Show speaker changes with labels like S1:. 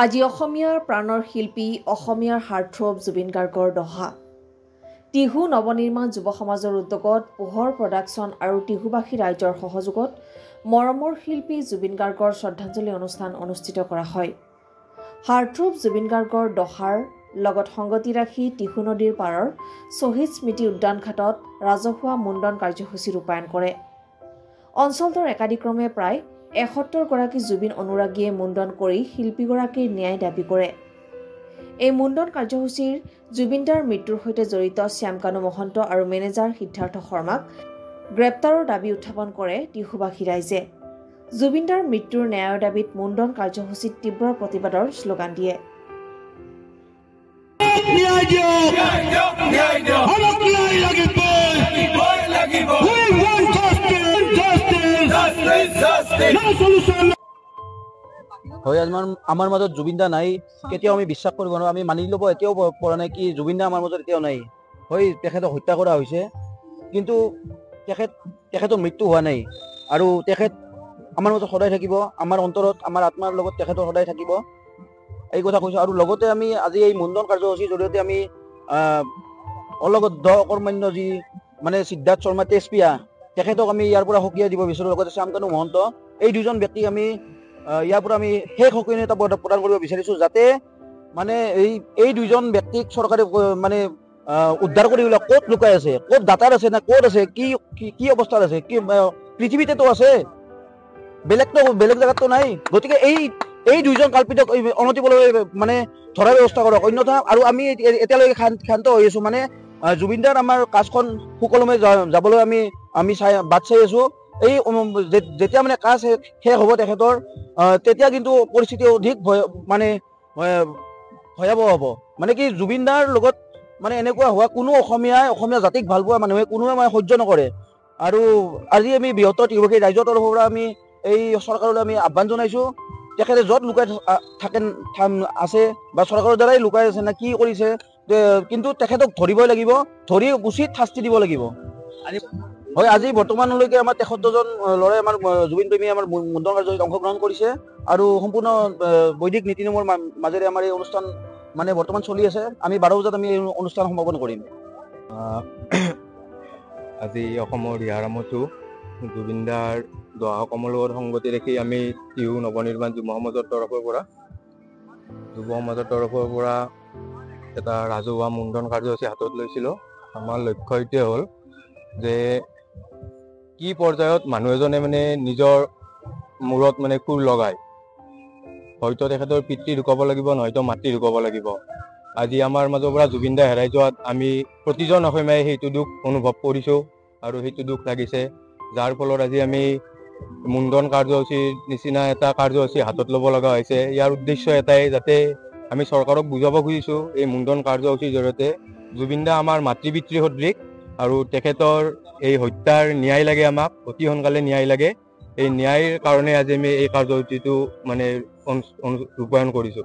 S1: আজি অসমীয়াৰ প্ৰাণৰ শিল্পী অসমীয়াৰ হাৰ্টথ্ৰব জুবিন গাৰ্গৰ দহা। টিহু নৱনিৰ্মাণ যুৱ সমাজৰ উদ্যোগত পোহৰ প্ৰডাকশ্যন আৰু টিহুবাসী ৰাইজৰ সহযোগত মৰমৰ শিল্পী জুবিন গাৰ্গৰ শ্ৰদ্ধাঞ্জলি অনুষ্ঠান অনুষ্ঠিত কৰা হয়। হাৰ্টথ্ৰব জুবিন গাৰ্গৰ দহাৰ লগত সংগতি ৰাখি টিহু নদীৰ পাৰৰ শ্বহীদ স্মৃতি উদ্যান ঘাটত ৰাজহুৱা মুণ্ডন কাৰ্যসূচী ৰূপায়ণ কৰে। অঞ্চলটোৰ একাদিক্ৰমে প্ৰায় ৭১ গৰাকী জুবিন অনুৰাগীয়ে মুণ্ডন কৰি শিল্পীগৰাকীৰ ন্যায় দাবী কৰে। এই মুণ্ডন কাৰ্যসূচীৰ জুবিনদাৰ মৃত্যুৰ সৈতে জড়িত শ্যামকানু মহন্ত আৰু মেনেজাৰ সিদ্ধাৰ্থ শৰ্মাক গ্ৰেপ্তাৰৰ দাবী উত্থাপন কৰে টিহুবাসী ৰাইজে। জুবিনদাৰ মৃত্যুৰ ন্যায়ৰ দাবীত মুণ্ডন কাৰ্যসূচীত তীব্ৰ প্ৰতিবাদৰ শ্লোগান দিয়ে।
S2: হয়, আমাৰ মাজত জুবিনদা নাই, কেতিয়াও আমি বিশ্বাস কৰিব নোৱাৰোঁ। আমি মানি ল'ব এতিয়াও পৰা নাই কি জুবিনদা আমাৰ মাজত এতিয়াও নাই। হয়, তেখেতক হত্যা কৰা হৈছে, কিন্তু তেখেতৰ মৃত্যু হোৱা নাই আৰু তেখেত আমাৰ মাজত সদায় থাকিব। আমাৰ অন্তৰত, আমাৰ আত্মাৰ লগত তেখেতৰ সদায় থাকিব, এই কথা কৈছোঁ। আৰু লগতে আমি আজি এই মুণ্ডন কাৰ্যসূচীৰ জৰিয়তে আমি অলগত অকৰ্মান্য যি মানে সিদ্ধাৰ্থ শৰ্মা তেজপিয়া, তেখেতক আমি ইয়াৰ পৰা সকীয়াই দিব বিচাৰোঁ। লগতে শ্যামকানু মহন্ত, এই দুজন ব্যক্তিক আমি ইয়াৰ পৰা আমি শেষ সকীয়তা প্ৰদান কৰিব বিচাৰিছোঁ, যাতে মানে এই দুজন ব্যক্তিক চৰকাৰে মানে উদ্ধাৰ কৰি ওলাই ক'ত লুকাই আছে, ক'ত দাতাৰ আছে, না ক'ত আছে, কি অৱস্থাত আছে, কি পৃথিৱীতেতো আছে, বেলেগ জেগাততো নাই। গতিকে এই দুইজন কাল্পিতক অনতিপলমে মানে ধৰাৰ ব্যৱস্থা কৰক, অন্যথা। আৰু আমি এতিয়ালৈকে ক্ষান্ত হৈ আছোঁ, মানে জুবিনদাৰ আমাৰ কাজখন সুকলমে যাবলৈ আমি বাট চাই আছোঁ। এই যেতিয়া মানে কাজ শেষ হ'ব তেখেতৰ, তেতিয়া কিন্তু পৰিস্থিতি অধিক ভয়াৱহ হ'ব। মানে কি জুবিনদাৰ লগত মানে এনেকুৱা হোৱা কোনো অসমীয়া জাতিক ভাল পোৱা মানুহে কোনোৱে মানে সহ্য নকৰে। আৰু আজি আমি বৃহত্তৰ টিহুবাসী ৰাইজৰ তৰফৰ পৰা আমি এই চৰকাৰলৈ আমি আহ্বান জনাইছোঁ, তেখেতে য'ত লুকাই আছে বা চৰকাৰৰ দ্বাৰাই লুকাই আছে না কি কৰিছে, কিন্তু তেখেতক ধৰিবই লাগিব, ধৰি উচিত শাস্তি দিব লাগিব। হয়, আজি বৰ্তমানলৈকে আমাৰ ৭৩ জন ল'ৰাই আমাৰ জুবিন প্ৰেমী আমাৰ মুণ্ডন কাৰ্যসূচীত অংশগ্ৰহণ কৰিছে আৰু সম্পূৰ্ণ বৈদিক নীতি নিয়মৰ মাজেৰে আমাৰ এই অনুষ্ঠান মানে বৰ্তমান চলি আছে। আমি ১২ বজাত আমি এই অনুষ্ঠান সমাপন কৰিম।
S3: আজি অসমৰ ৰিহাৰামতো জুবিনদাৰ দহা কৰ্মৰ লগত সংগতি ৰাখি আমি টিহু নৱনিৰ্মাণ যুৱ সমাজৰ তৰফৰ পৰা এটা ৰাজহুৱা মুণ্ডন কাৰ্যসূচী হাতত লৈছিলোঁ। আমাৰ লক্ষ্য এইটোৱে হ'ল যে কি পৰ্যায়ত মানুহ এজনে মানে নিজৰ মূৰত মানে কোৰ লগায়, হয়তো তেখেতৰ পিতৃ ঢুকাব লাগিব, নহয়তো মাতৃ ঢুকাব লাগিব। আজি আমাৰ মাজৰ পৰা জুবিনদা হেৰাই যোৱাত আমি প্ৰতিজন অসমীয়াই সেইটো দুখ অনুভৱ কৰিছোঁ আৰু সেইটো দুখ লাগিছে, যাৰ ফলত আজি আমি মুণ্ডন কাৰ্যসূচীৰ নিচিনা এটা কাৰ্যসূচী হাতত ল'ব লগা হৈছে। ইয়াৰ উদ্দেশ্য এটাই, যাতে আমি চৰকাৰক বুজাব খুজিছোঁ এই মুণ্ডন কাৰ্যসূচীৰ জৰিয়তে জুবিনদা আমাৰ মাতৃ পিতৃ সদৃশ আৰু তেখেতৰ এই হত্যাৰ ন্যায় লাগে, আমাক অতি সোনকালে ন্যায় লাগে। এই ন্যায়ৰ কাৰণে আজি আমি এই কাৰ্যসূচীটো মানে ৰূপায়ণ কৰিছোঁ।